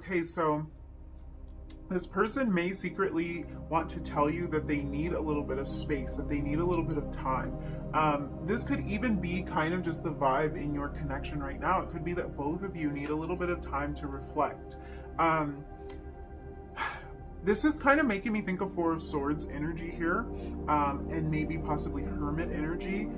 Okay, so this person may secretly want to tell you that they need a little bit of space, that they need a little bit of time. This could even be kind of just the vibe in your connection right now. It could be that both of you need a little bit of time to reflect. This is kind of making me think of Four of Swords energy here, and maybe possibly Hermit energy.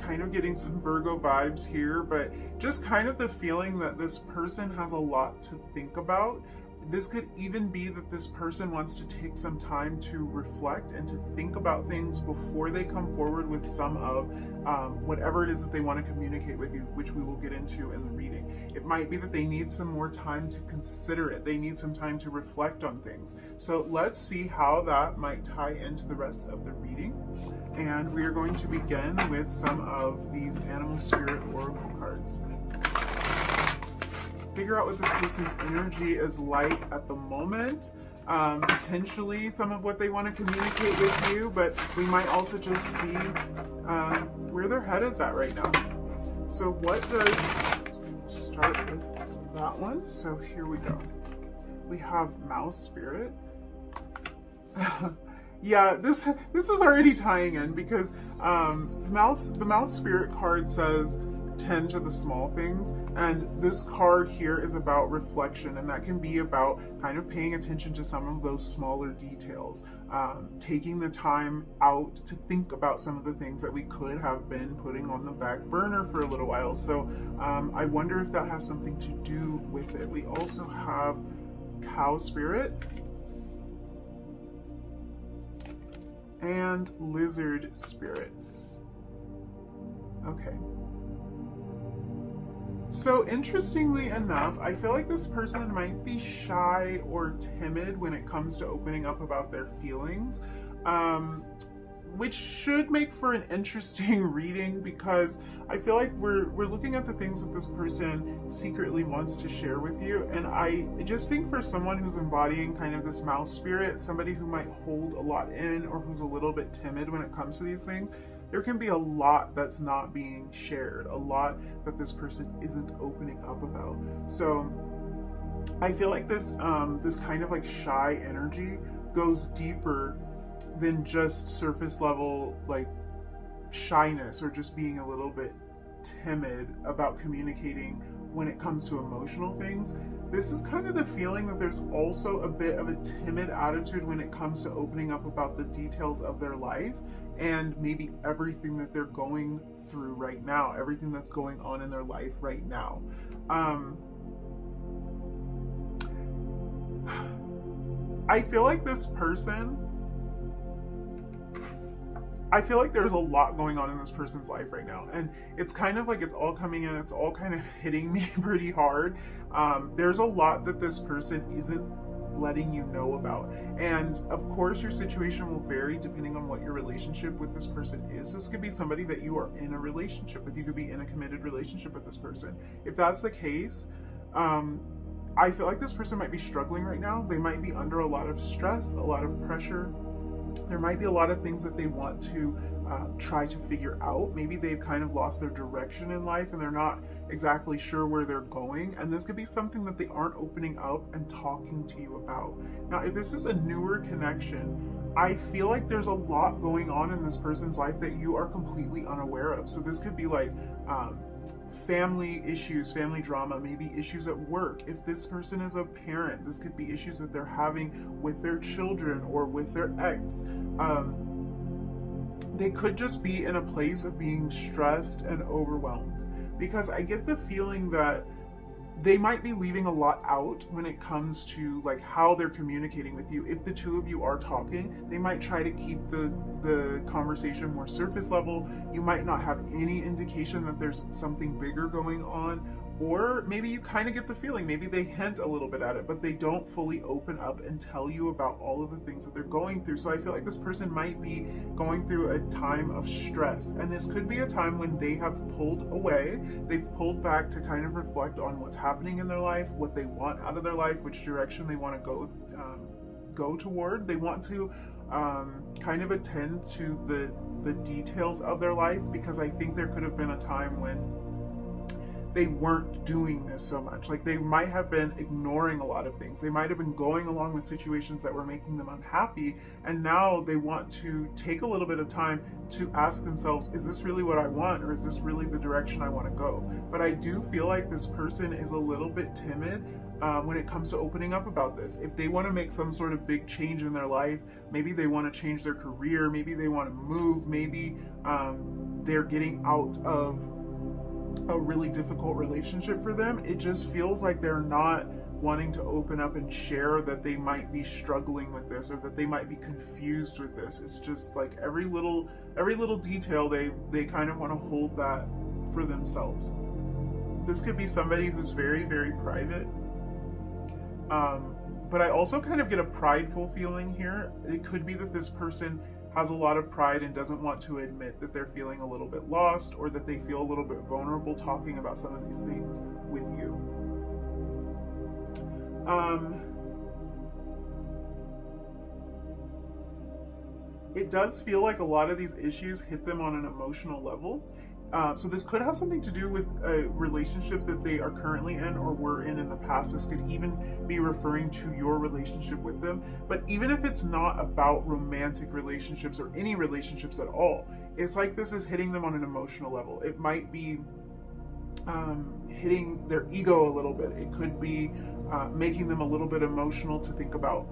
Kind of getting some Virgo vibes here, but just kind of the feeling that this person has a lot to think about. This could even be that this person wants to take some time to reflect and to think about things before they come forward with some of whatever it is that they want to communicate with you, which we will get into in the reading. It might be that they need some more time to consider it. They need some time to reflect on things. So let's see how that might tie into the rest of the reading. And we are going to begin with some of these Animal Spirit Oracle cards. Figure out what this person's energy is like at the moment. Potentially some of what they want to communicate with you, but we might also just see where their head is at right now. So what does, let's start with that one. So here we go. We have Mouse Spirit. Yeah, this is already tying in because the Mouse Spirit card says tend to the small things, and this card here is about reflection, and that can be about kind of paying attention to some of those smaller details, taking the time out to think about some of the things that we could have been putting on the back burner for a little while. So I wonder if that has something to do with it. We also have Cow Spirit and Lizard Spirit. Okay. So interestingly enough, I feel like this person might be shy or timid when it comes to opening up about their feelings, which should make for an interesting reading because I feel like we're looking at the things that this person secretly wants to share with you. And I just think for someone who's embodying kind of this mouse spirit, somebody who might hold a lot in or who's a little bit timid when it comes to these things, there can be a lot that's not being shared, a lot that this person isn't opening up about. So I feel like this this kind of like shy energy goes deeper than just surface level like shyness or just being a little bit timid about communicating when it comes to emotional things. This is kind of the feeling that there's also a bit of a timid attitude when it comes to opening up about the details of their life and maybe everything that they're going through right now, everything that's going on in their life right now. I feel like this person, I feel like there's a lot going on in this person's life right now, and it's kind of like it's all coming in, it's all kind of hitting me pretty hard. There's a lot that this person isn't letting you know about, and of course your situation will vary depending on what your relationship with this person is. This could be somebody that you are in a relationship with. You could be in a committed relationship with this person. If that's the case, I feel like this person might be struggling right now. They might be under a lot of stress, a lot of pressure. There might be a lot of things that they want to try to figure out. Maybe they've kind of lost their direction in life and they're not exactly sure where they're going. And this could be something that they aren't opening up and talking to you about. Now, if this is a newer connection, I feel like there's a lot going on in this person's life that you are completely unaware of. So this could be like family issues, family drama, maybe issues at work. If this person is a parent, this could be issues that they're having with their children or with their ex. They could just be in a place of being stressed and overwhelmed, because I get the feeling that they might be leaving a lot out when it comes to like how they're communicating with you. If the two of you are talking, they might try to keep the conversation more surface level. You might not have any indication that there's something bigger going on, or maybe you kind of get the feeling, maybe they hint a little bit at it, but they don't fully open up and tell you about all of the things that they're going through. So I feel like this person might be going through a time of stress, and this could be a time when they have pulled away, they've pulled back to kind of reflect on what's happening in their life, what they want out of their life, which direction they want to go toward. They want to kind of attend to the details of their life, because I think there could have been a time when they weren't doing this so much. Like they might have been ignoring a lot of things. They might have been going along with situations that were making them unhappy. And now they want to take a little bit of time to ask themselves, is this really what I want? Or is this really the direction I want to go? But I do feel like this person is a little bit timid when it comes to opening up about this. If they want to make some sort of big change in their life, maybe they want to change their career, maybe they want to move, maybe they're getting out of a really difficult relationship for them, it just feels like they're not wanting to open up and share that they might be struggling with this or that they might be confused with this. It's just like every little detail they kind of want to hold that for themselves. This could be somebody who's very, very private. But I also kind of get a prideful feeling here. It could be that this person has a lot of pride and doesn't want to admit that they're feeling a little bit lost or that they feel a little bit vulnerable talking about some of these things with you. It does feel like a lot of these issues hit them on an emotional level. So this could have something to do with a relationship that they are currently in or were in the past. This could even be referring to your relationship with them. But even if it's not about romantic relationships or any relationships at all, it's like this is hitting them on an emotional level. It might be hitting their ego a little bit. It could be making them a little bit emotional to think about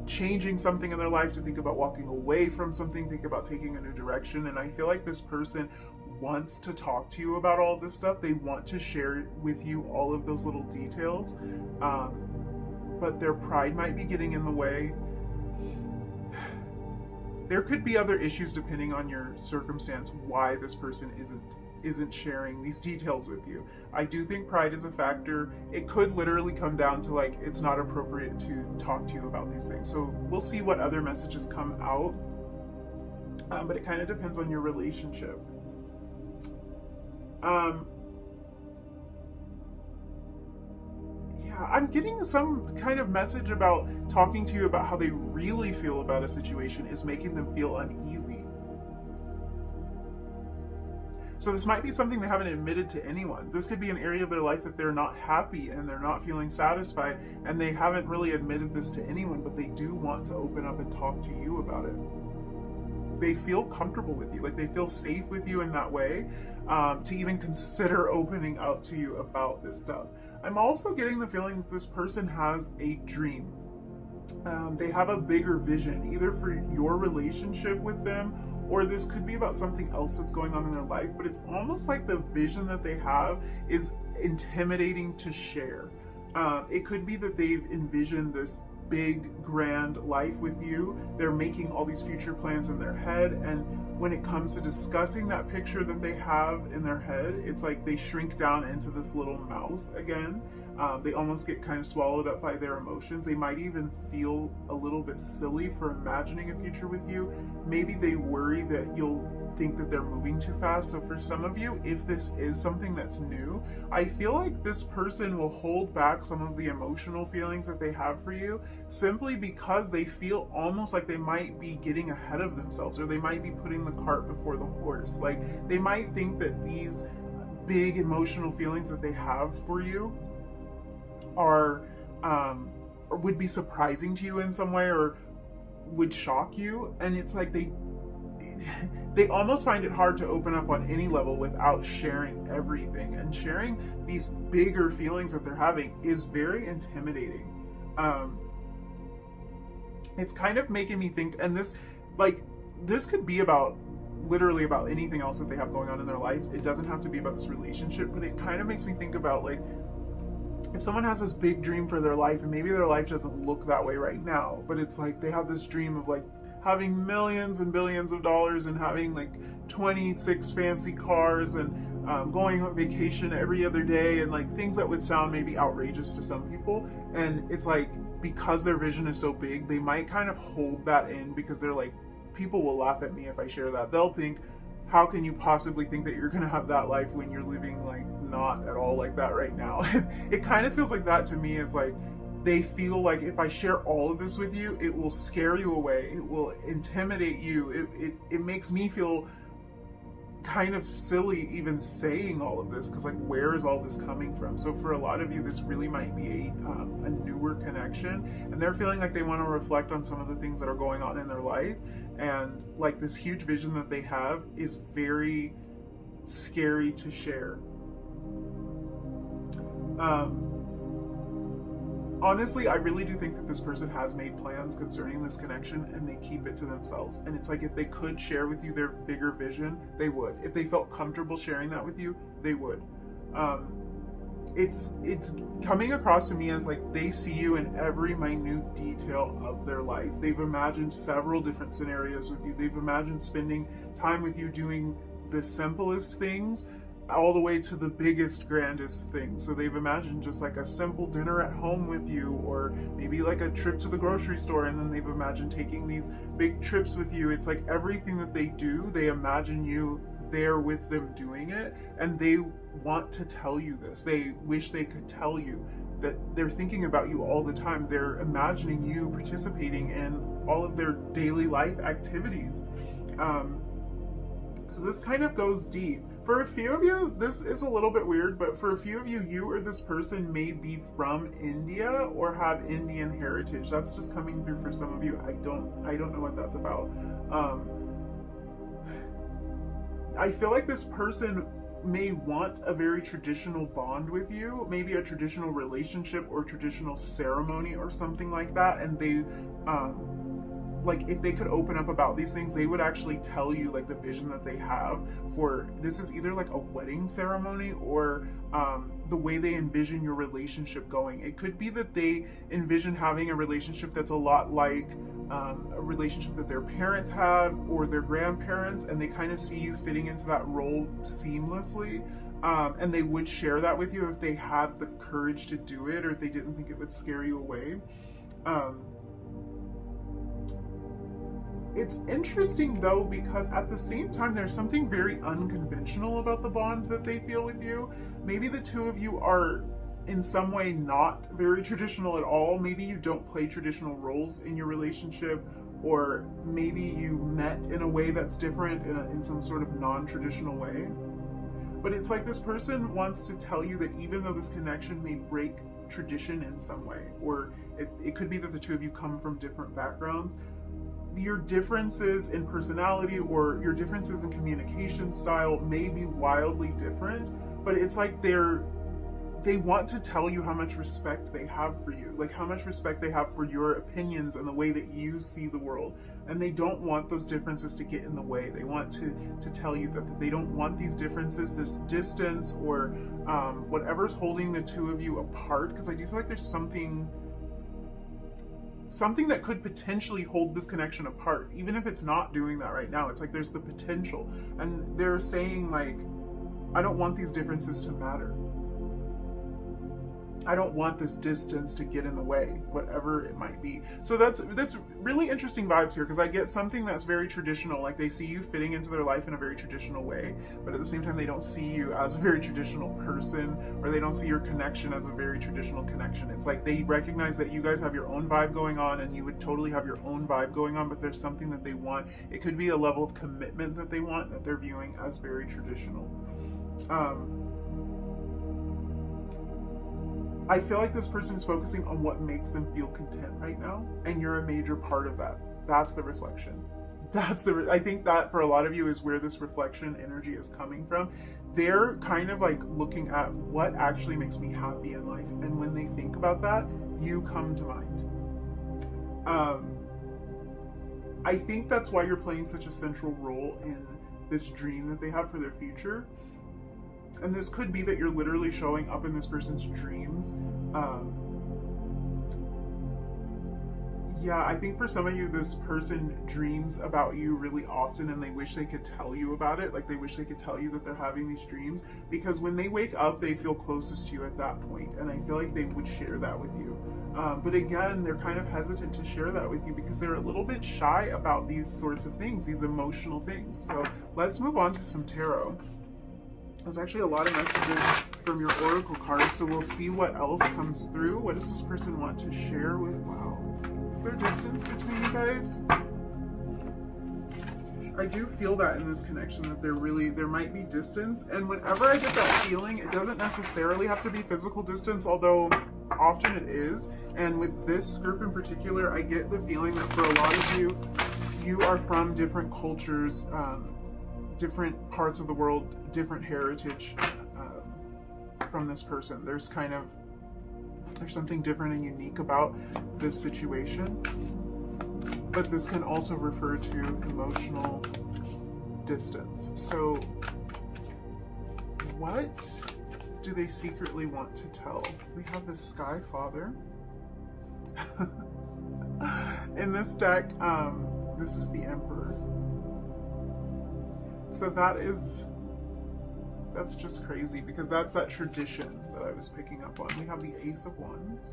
changing something in their life, to think about walking away from something, think about taking a new direction. And I feel like this person wants to talk to you about all this stuff. They want to share with you all of those little details, but their pride might be getting in the way. There could be other issues depending on your circumstance why this person isn't sharing these details with you. I do think pride is a factor. It could literally come down to like it's not appropriate to talk to you about these things. So we'll see what other messages come out, but it kind of depends on your relationship. Yeah, I'm getting some kind of message about talking to you about how they really feel about a situation is making them feel uneasy. So this might be something they haven't admitted to anyone. This could be an area of their life that they're not happy and they're not feeling satisfied, and they haven't really admitted this to anyone, but they do want to open up and talk to you about it. They feel comfortable with you, like they feel safe with you in that way, to even consider opening up to you about this stuff. I'm also getting the feeling that this person has a dream. They have a bigger vision, either for your relationship with them, or this could be about something else that's going on in their life, but it's almost like the vision that they have is intimidating to share. It could be that they've envisioned this big, grand life with you. They're making all these future plans in their head, and when it comes to discussing that picture that they have in their head, it's like they shrink down into this little mouse again. They almost get kind of swallowed up by their emotions. They might even feel a little bit silly for imagining a future with you. Maybe they worry that you'll think that they're moving too fast. So for some of you, if this is something that's new, I feel like this person will hold back some of the emotional feelings that they have for you simply because they feel almost like they might be getting ahead of themselves, or they might be putting the cart before the horse. Like they might think that these big emotional feelings that they have for you are or would be surprising to you in some way, or would shock you, and it's like they almost find it hard to open up on any level without sharing everything. And sharing these bigger feelings that they're having is very intimidating. It's kind of making me think, and this could be about literally about anything else that they have going on in their life. It doesn't have to be about this relationship, but it kind of makes me think about like, if someone has this big dream for their life, and maybe their life doesn't look that way right now, but it's like they have this dream of like having millions and billions of dollars and having like 26 fancy cars and going on vacation every other day, and like things that would sound maybe outrageous to some people. And it's like, because their vision is so big, they might kind of hold that in because they're like, people will laugh at me if I share that. They'll think, how can you possibly think that you're gonna have that life when you're living like not at all like that right now? It kind of feels like that to me. Is like they feel like if I share all of this with you, it will scare you away, it will intimidate you, it makes me feel kind of silly even saying all of this, because like, where is all this coming from? So for a lot of you, this really might be a newer connection, and they're feeling like they want to reflect on some of the things that are going on in their life, and like this huge vision that they have is very scary to share. Honestly, I really do think that this person has made plans concerning this connection, and they keep it to themselves. And it's like, if they could share with you their bigger vision, they would. If they felt comfortable sharing that with you, they would. It's coming across to me as like, they see you in every minute detail of their life. They've imagined several different scenarios with you. They've imagined spending time with you doing the simplest things all the way to the biggest, grandest things. So they've imagined just like a simple dinner at home with you, or maybe like a trip to the grocery store, and then they've imagined taking these big trips with you. It's like everything that they do, they imagine you there with them doing it, and they want to tell you this. They wish they could tell you that they're thinking about you all the time. They're imagining you participating in all of their daily life activities. So this kind of goes deep. For a few of you, this is a little bit weird, but for a few of you, you or this person may be from India or have Indian heritage. That's just coming through for some of you. I don't know what that's about. I feel like this person may want a very traditional bond with you, maybe a traditional relationship or traditional ceremony or something like that, and they like, if they could open up about these things, they would actually tell you like the vision that they have for this is either like a wedding ceremony or the way they envision your relationship going. It could be that they envision having a relationship that's a lot like a relationship that their parents had or their grandparents, and they kind of see you fitting into that role seamlessly. And they would share that with you if they had the courage to do it, or if they didn't think it would scare you away. It's interesting though, because at the same time, there's something very unconventional about the bond that they feel with you. Maybe the two of you are in some way not very traditional at all. Maybe you don't play traditional roles in your relationship, or maybe you met in a way that's different in some sort of non-traditional way. But it's like this person wants to tell you that even though this connection may break tradition in some way, or it could be that the two of you come from different backgrounds, your differences in personality or your differences in communication style may be wildly different, but it's like they want to tell you how much respect they have for you, like how much respect they have for your opinions and the way that you see the world. And they don't want those differences to get in the way. They want to tell you that they don't want these differences, this distance, or whatever's holding the two of you apart, because I do feel like there's something that could potentially hold this connection apart, even if it's not doing that right now. It's like there's the potential, and they're saying like, I don't want these differences to matter. I don't want this distance to get in the way, whatever it might be. So that's really interesting vibes here, because I get something that's very traditional, like they see you fitting into their life in a very traditional way, but at the same time they don't see you as a very traditional person, or they don't see your connection as a very traditional connection. It's like they recognize that you guys have your own vibe going on, and you would totally have your own vibe going on, but there's something that they want. It could be a level of commitment that they want that they're viewing as very traditional. I feel like this person is focusing on what makes them feel content right now, and you're a major part of that. That's the reflection. I think that for a lot of you is where this reflection energy is coming from. They're kind of like looking at what actually makes me happy in life, and when they think about that, you come to mind. I think that's why you're playing such a central role in this dream that they have for their future. And this could be that you're literally showing up in this person's dreams. Yeah, I think for some of you, this person dreams about you really often, and they wish they could tell you about it. Like they wish they could tell you that they're having these dreams, because when they wake up, they feel closest to you at that point. And I feel like they would share that with you. But again, they're kind of hesitant to share that with you because they're a little bit shy about these sorts of things, these emotional things. So let's move on to some tarot. There's actually a lot of messages from your oracle cards, so we'll see what else comes through. What does this person want to share with? Wow. Is there distance between you guys? I do feel that in this connection, that there might be distance. And whenever I get that feeling, it doesn't necessarily have to be physical distance, although often it is. And with this group in particular, I get the feeling that for a lot of you, you are from different cultures, different parts of the world, different heritage from this person. There's something different and unique about this situation. But this can also refer to emotional distance. So what do they secretly want to tell? We have the Sky Father. In this deck, this is the Emperor. So that's just crazy, because that's that tradition that I was picking up on. We have the Ace of Wands.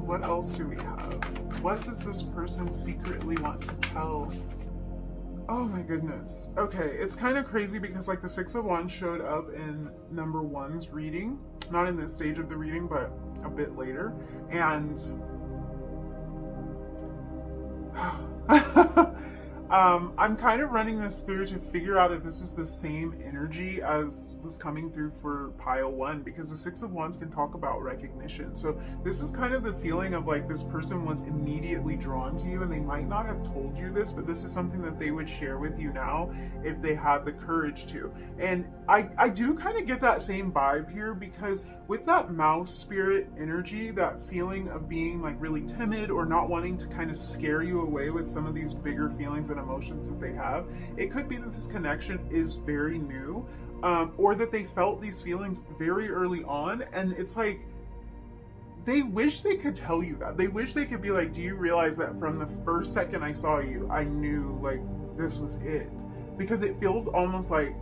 What else do we have? What does this person secretly want to tell? Oh my goodness. Okay, it's kind of crazy because like the Six of Wands showed up in number 1's reading. Not in this stage of the reading, but a bit later. And I'm kind of running this through to figure out if this is the same energy as was coming through for pile 1, because the Six of Wands can talk about recognition. So this is kind of the feeling of like this person was immediately drawn to you, and they might not have told you this, but this is something that they would share with you now if they had the courage to. And I do kind of get that same vibe here, because with that mouse spirit energy, that feeling of being like really timid or not wanting to kind of scare you away with some of these bigger feelings and emotions that they have, it could be that this connection is very new, or that they felt these feelings very early on, and it's like they wish they could tell you that. They wish they could be like, do you realize that from the first second I saw you, I knew like this was it? Because it feels almost like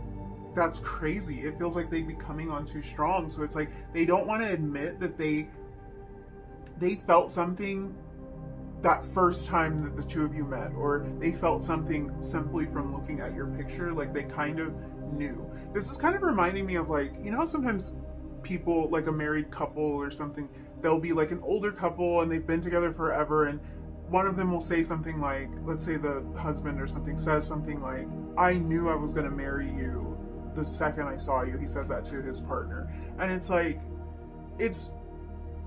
that's crazy. It feels like they'd be coming on too strong. So it's like they don't want to admit that they felt something that first time that the two of you met, or they felt something simply from looking at your picture. Like they kind of knew. This is kind of reminding me of like, you know how sometimes people, like a married couple or something, they'll be like an older couple and they've been together forever, and one of them will say something like, let's say the husband or something says something like, I knew I was going to marry you the second I saw you. He says that to his partner, and it's like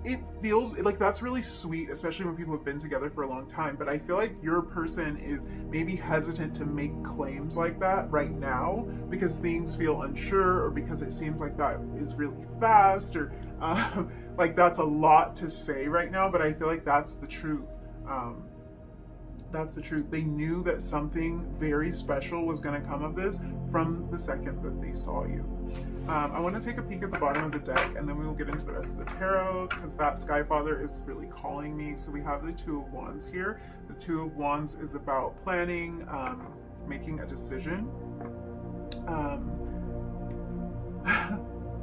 it feels like that's really sweet, especially when people have been together for a long time. But I feel like your person is maybe hesitant to make claims like that right now because things feel unsure, or because it seems like that is really fast, or like that's a lot to say right now. But I feel like that's the truth. That's the truth. They knew that something very special was going to come of this from the second that they saw you. I want to take a peek at the bottom of the deck, and then we will get into the rest of the tarot, because that Sky Father is really calling me. So we have the Two of Wands here. The Two of Wands is about planning, making a decision.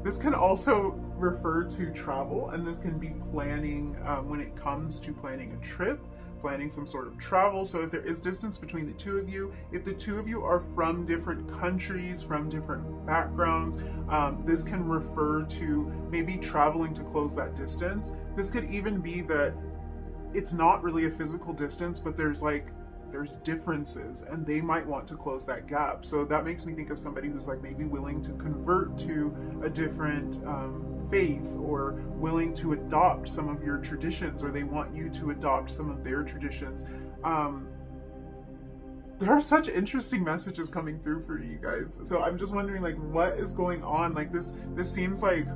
This can also refer to travel, and this can be planning when it comes to planning a trip, planning some sort of travel. So if there is distance between the two of you, if the two of you are from different countries, from different backgrounds, this can refer to maybe traveling to close that distance. This could even be that it's not really a physical distance, but there's differences, and they might want to close that gap. So that makes me think of somebody who's like maybe willing to convert to a different faith, or willing to adopt some of your traditions, or they want you to adopt some of their traditions. There are such interesting messages coming through for you guys. So I'm just wondering, like, what is going on? Like this seems like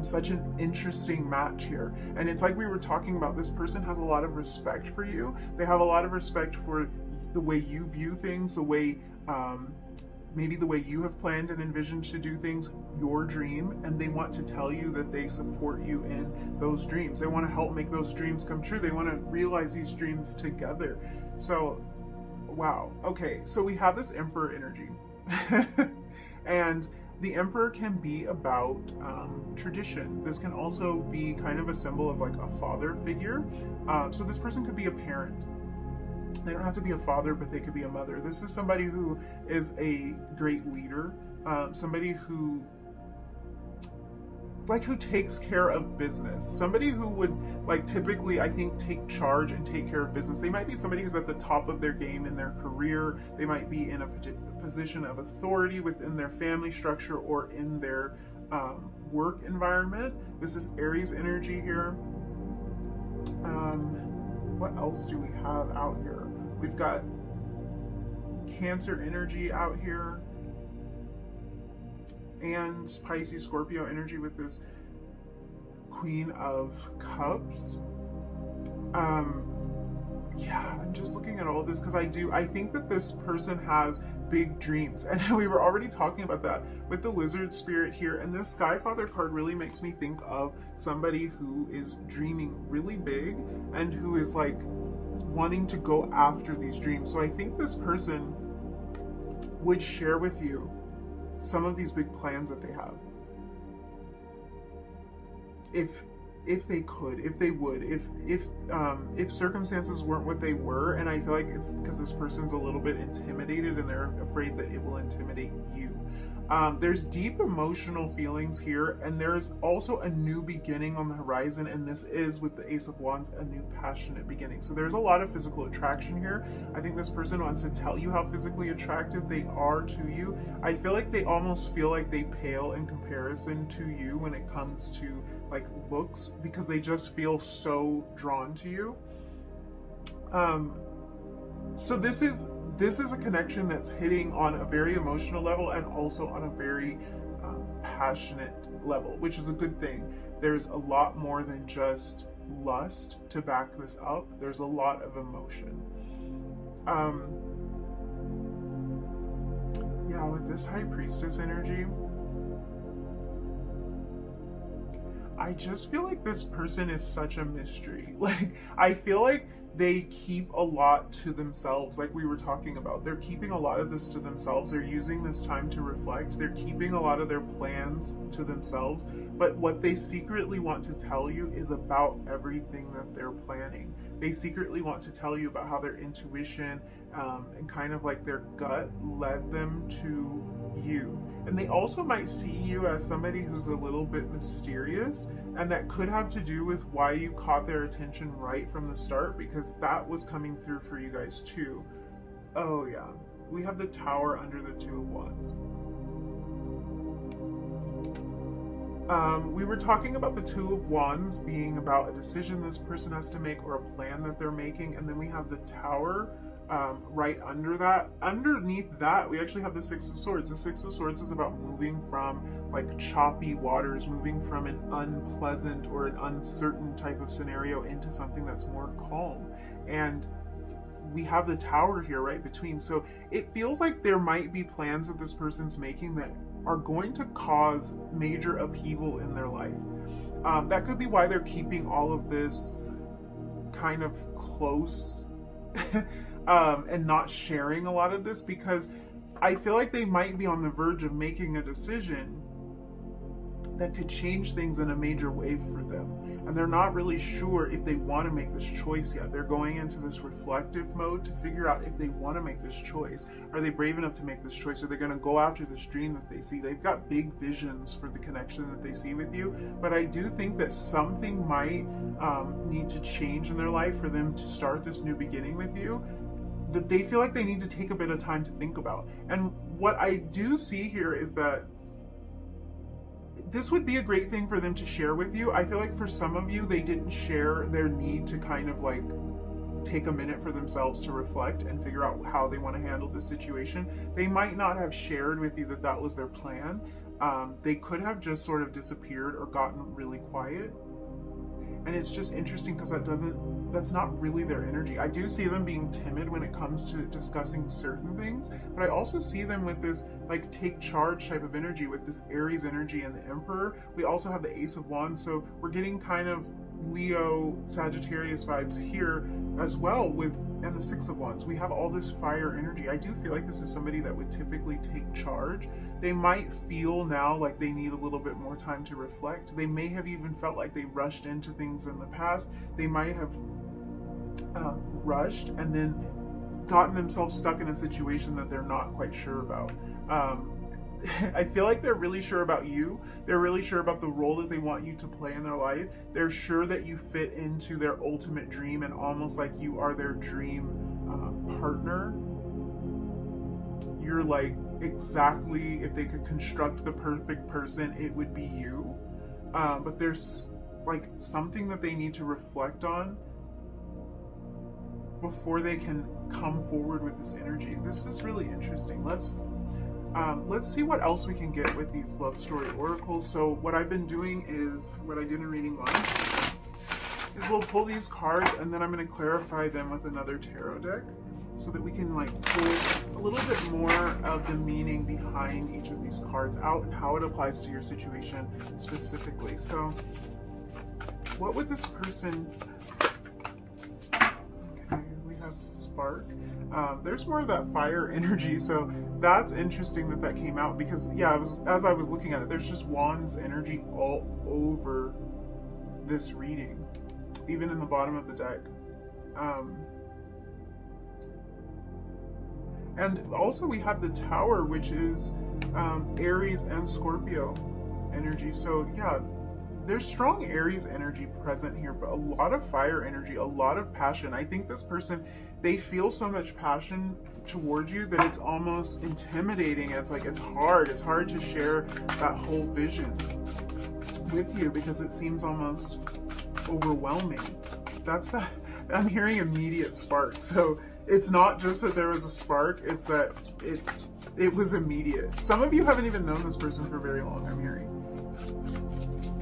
such an interesting match here. And it's like we were talking about, this person has a lot of respect for you. They have a lot of respect for the way you view things, the way maybe the way you have planned and envisioned to do things, your dream, and they want to tell you that they support you in those dreams. They want to help make those dreams come true. They want to realize these dreams together. So wow. Okay, so we have this Emperor energy. And the Emperor can be about tradition. This can also be kind of a symbol of like a father figure. So this person could be a parent. They don't have to be a father, but they could be a mother. This is somebody who is a great leader, somebody who like who takes care of business. Somebody who would like typically, I think, take charge and take care of business. They might be somebody who's at the top of their game in their career. They might be in a position of authority within their family structure or in their work environment. This is Aries energy here. What else do we have out here? We've got Cancer energy out here, and Pisces Scorpio energy with this Queen of Cups. Yeah, I'm just looking at all this because I think that this person has big dreams, and we were already talking about that with the lizard spirit here, and this Sky Father card really makes me think of somebody who is dreaming really big and who is like wanting to go after these dreams. So I think this person would share with you some of these big plans that they have. If they could, if they would, if circumstances weren't what they were, and I feel like it's because this person's a little bit intimidated and they're afraid that it will intimidate you. There's deep emotional feelings here, and there's also a new beginning on the horizon, and this is, with the Ace of Wands, a new passionate beginning. So there's a lot of physical attraction here. I think this person wants to tell you how physically attracted they are to you. I feel like they almost feel like they pale in comparison to you when it comes to like looks, because they just feel so drawn to you. So this is a connection that's hitting on a very emotional level and also on a very passionate level, which is a good thing. There's a lot more than just lust to back this up. There's a lot of emotion. Yeah, with this High Priestess energy, I just feel like this person is such a mystery. Like, I feel like they keep a lot to themselves, like we were talking about. They're keeping a lot of this to themselves. They're using this time to reflect. They're keeping a lot of their plans to themselves. But what they secretly want to tell you is about everything that they're planning. They secretly want to tell you about how their intuition and kind of like their gut led them to you. And they also might see you as somebody who's a little bit mysterious, and that could have to do with why you caught their attention right from the start, because that was coming through for you guys too. Oh yeah, we have the Tower under the Two of Wands. We were talking about the Two of Wands being about a decision this person has to make or a plan that they're making, and then we have the Tower right under that. Underneath that, we actually have the Six of Swords. The Six of Swords is about moving from like choppy waters, moving from an unpleasant or an uncertain type of scenario into something that's more calm. And we have the Tower here right between. So it feels like there might be plans that this person's making that are going to cause major upheaval in their life. That could be why they're keeping all of this kind of close and not sharing a lot of this, because I feel like they might be on the verge of making a decision that could change things in a major way for them. And they're not really sure if they want to make this choice yet. They're going into this reflective mode to figure out if they want to make this choice. Are they brave enough to make this choice? Are they going to go after this dream that they see? They've got big visions for the connection that they see with you, but I do think that something might need to change in their life for them to start this new beginning with you, that they feel like they need to take a bit of time to think about. And what I do see here is that this would be a great thing for them to share with you. I feel like for some of you, they didn't share their need to kind of like take a minute for themselves to reflect and figure out how they want to handle this situation. They might not have shared with you that that was their plan. They could have just sort of disappeared or gotten really quiet. And it's just interesting because that's not really their energy. I do see them being timid when it comes to discussing certain things, but I also see them with this like take charge type of energy, with this Aries energy and the Emperor. We also have the Ace of Wands, so we're getting kind of Leo, Sagittarius vibes here as well, and the Six of Wands. We have all this fire energy. I do feel like this is somebody that would typically take charge. They might feel now like they need a little bit more time to reflect. They may have even felt like they rushed into things in the past. They might have rushed and then gotten themselves stuck in a situation that they're not quite sure about. I feel like they're really sure about you. They're really sure about the role that they want you to play in their life. They're sure that you fit into their ultimate dream, and almost like you are their dream partner. You're like exactly, if they could construct the perfect person, it would be you. But there's like something that they need to reflect on before they can come forward with this energy. This is really interesting. Let's see what else we can get with these love story oracles. So what I've been doing is, what I did in reading 1, is we'll pull these cards and then I'm going to clarify them with another tarot deck so that we can like pull a little bit more of the meaning behind each of these cards out and how it applies to your situation specifically. So what would this person... Okay, we have spark. There's more of that fire energy, so that's interesting that that came out, because yeah, as I was looking at it, there's just wands energy all over this reading, even in the bottom of the deck. And also we have the Tower, which is Aries and Scorpio energy. So yeah, there's strong Aries energy present here, but a lot of fire energy, a lot of passion. I think this person, they feel so much passion towards you that it's almost intimidating. It's like, it's hard to share that whole vision with you because it seems almost overwhelming. That's that. I'm hearing immediate spark. So it's not just that there was a spark, it's that it was immediate. Some of you haven't even known this person for very long, I'm hearing.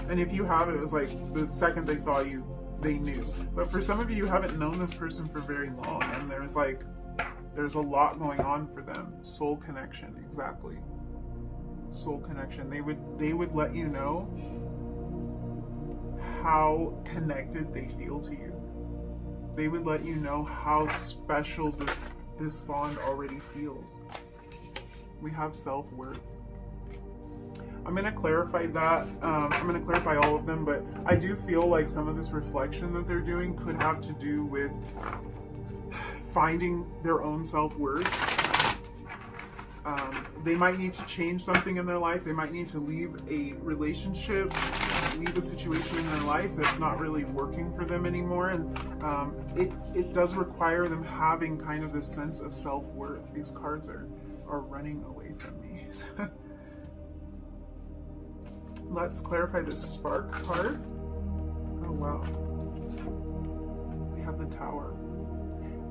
And if you have, it was like the second they saw you, they knew. But for some of you, you haven't known this person for very long, and there's a lot going on for them. Soul connection, exactly. Soul connection. They would let you know how connected they feel to you. They would let you know how special this bond already feels. We have self-worth. I'm going to clarify that. I'm going to clarify all of them, but I do feel like some of this reflection that they're doing could have to do with finding their own self-worth. They might need to change something in their life. They might need to leave a relationship, leave a situation in their life that's not really working for them anymore. And it does require them having kind of this sense of self-worth. These cards are running away from me. Let's clarify this spark card. Oh wow. We have the Tower.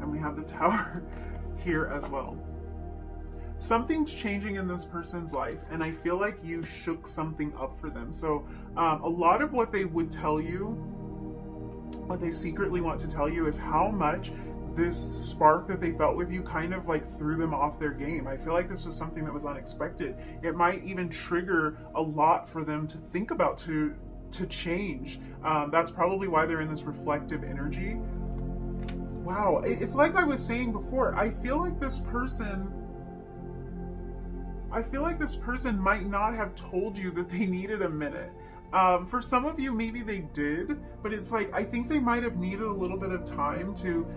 And we have the Tower here as well. Something's changing in this person's life, and I feel like you shook something up for them. So a lot of what they would tell you, what they secretly want to tell you, is how much this spark that they felt with you kind of like threw them off their game. I feel like this was something that was unexpected. It might even trigger a lot for them to think about, to change. That's probably why they're in this reflective energy. Wow, it's like I was saying before, I feel like this person might not have told you that they needed a minute. For some of you, maybe they did, but it's like, I think they might have needed a little bit of time to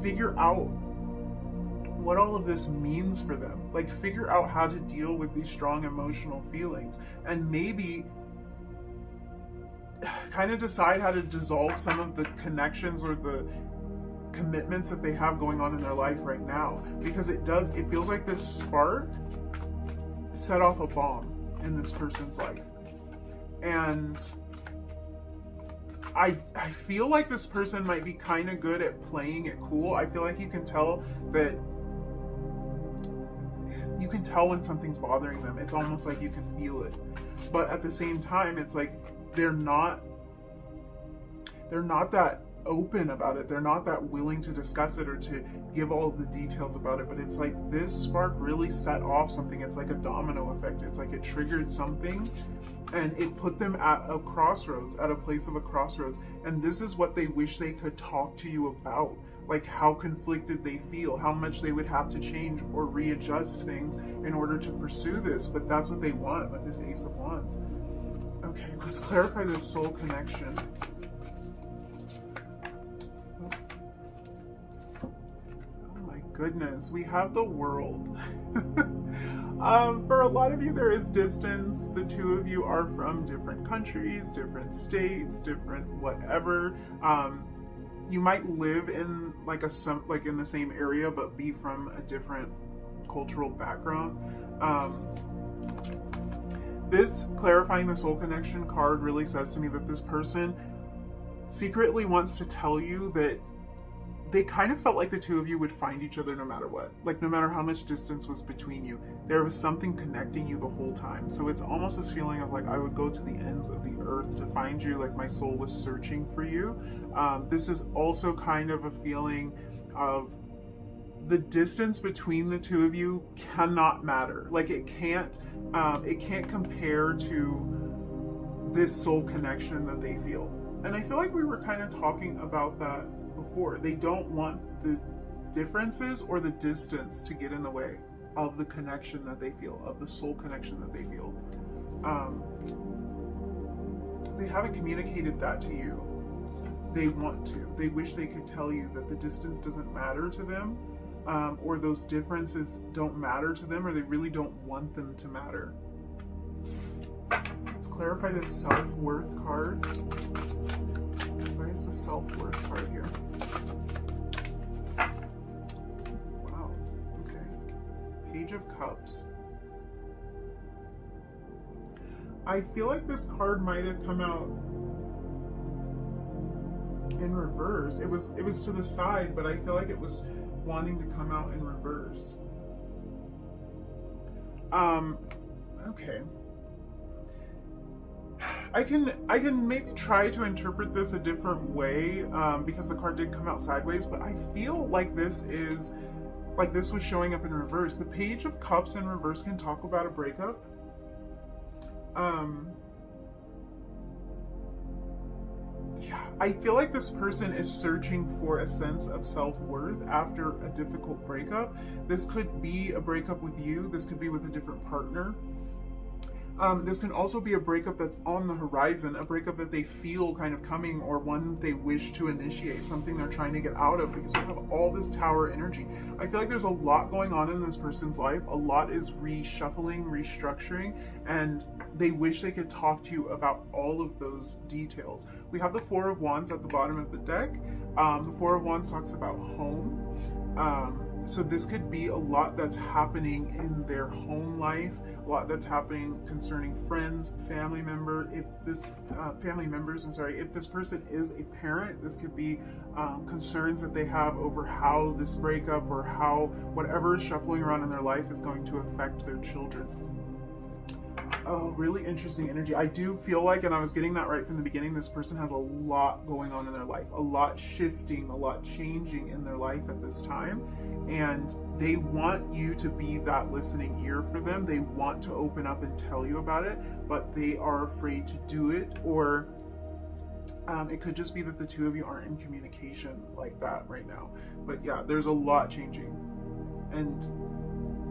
figure out what all of this means for them. Like, figure out how to deal with these strong emotional feelings, and maybe kind of decide how to dissolve some of the connections or the commitments that they have going on in their life right now. Because it feels like this spark set off a bomb in this person's life. And I feel like this person might be kind of good at playing it cool. I feel like you can tell when something's bothering them. It's almost like you can feel it. But at the same time, it's like they're not that open about it. They're not that willing to discuss it or to give all the details about it. But it's like this spark really set off something. It's like a domino effect. It's like it triggered something, and it put them at a crossroads, at a place of a crossroads. And this is what they wish they could talk to you about. Like how conflicted they feel, how much they would have to change or readjust things in order to pursue this. But that's what they want with this Ace of Wands. Okay, let's clarify this soul connection. Oh my goodness, we have the World. For a lot of you, there is distance. The two of you are from different countries, different states, different whatever. You might live in like in the same area, but be from a different cultural background. This clarifying the soul connection card really says to me that this person secretly wants to tell you that they kind of felt like the two of you would find each other no matter what. Like, no matter how much distance was between you, there was something connecting you the whole time. So it's almost this feeling of like, I would go to the ends of the earth to find you, like my soul was searching for you. This is also kind of a feeling of the distance between the two of you cannot matter. Like, it can't compare to this soul connection that they feel. And I feel like we were kind of talking about that before. They don't want the differences or the distance to get in the way of the connection that they feel, of the soul connection that they feel. They haven't communicated that to you. They want to. They wish they could tell you that the distance doesn't matter to them, or those differences don't matter to them, or they really don't want them to matter. Let's clarify this self-worth card. Why is the self-worth card here? Wow, okay. Page of Cups. I feel like this card might have come out in reverse. It was to the side, but I feel like it was wanting to come out in reverse. Okay. I can maybe try to interpret this a different way, because the card did come out sideways, but I feel like this was showing up in reverse. The Page of Cups in reverse can talk about a breakup. Yeah, I feel like this person is searching for a sense of self-worth after a difficult breakup. This could be a breakup with you. This could be with a different partner. This can also be a breakup that's on the horizon, a breakup that they feel kind of coming, or one that they wish to initiate, something they're trying to get out of, because we have all this Tower energy. I feel like there's a lot going on in this person's life. A lot is reshuffling, restructuring, and they wish they could talk to you about all of those details. We have the Four of Wands at the bottom of the deck. The Four of Wands talks about home. So this could be a lot that's happening in their home life, a lot that's happening concerning friends, family members. If this person is a parent, this could be concerns that they have over how this breakup or how whatever is shuffling around in their life is going to affect their children. Oh, really interesting energy. I do feel like, and I was getting that right from the beginning, this person has a lot going on in their life, a lot shifting, a lot changing in their life at this time. And they want you to be that listening ear for them. They want to open up and tell you about it, but they are afraid to do it, or it could just be that the two of you aren't in communication like that right now. But yeah, there's a lot changing. And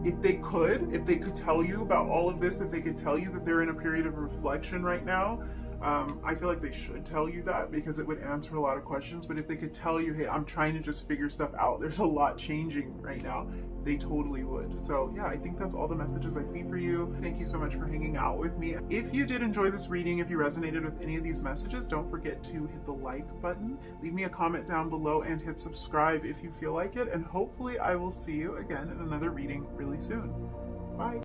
if they could tell you about all of this, if they could tell you that they're in a period of reflection right now, I feel like they should tell you that, because it would answer a lot of questions. But if they could tell you, hey, I'm trying to just figure stuff out, there's a lot changing right now, they totally would. So yeah, I think that's all the messages I see for you. Thank you so much for hanging out with me. If you did enjoy this reading, if you resonated with any of these messages, don't forget to hit the like button, leave me a comment down below, and hit subscribe if you feel like it. And hopefully I will see you again in another reading really soon. Bye.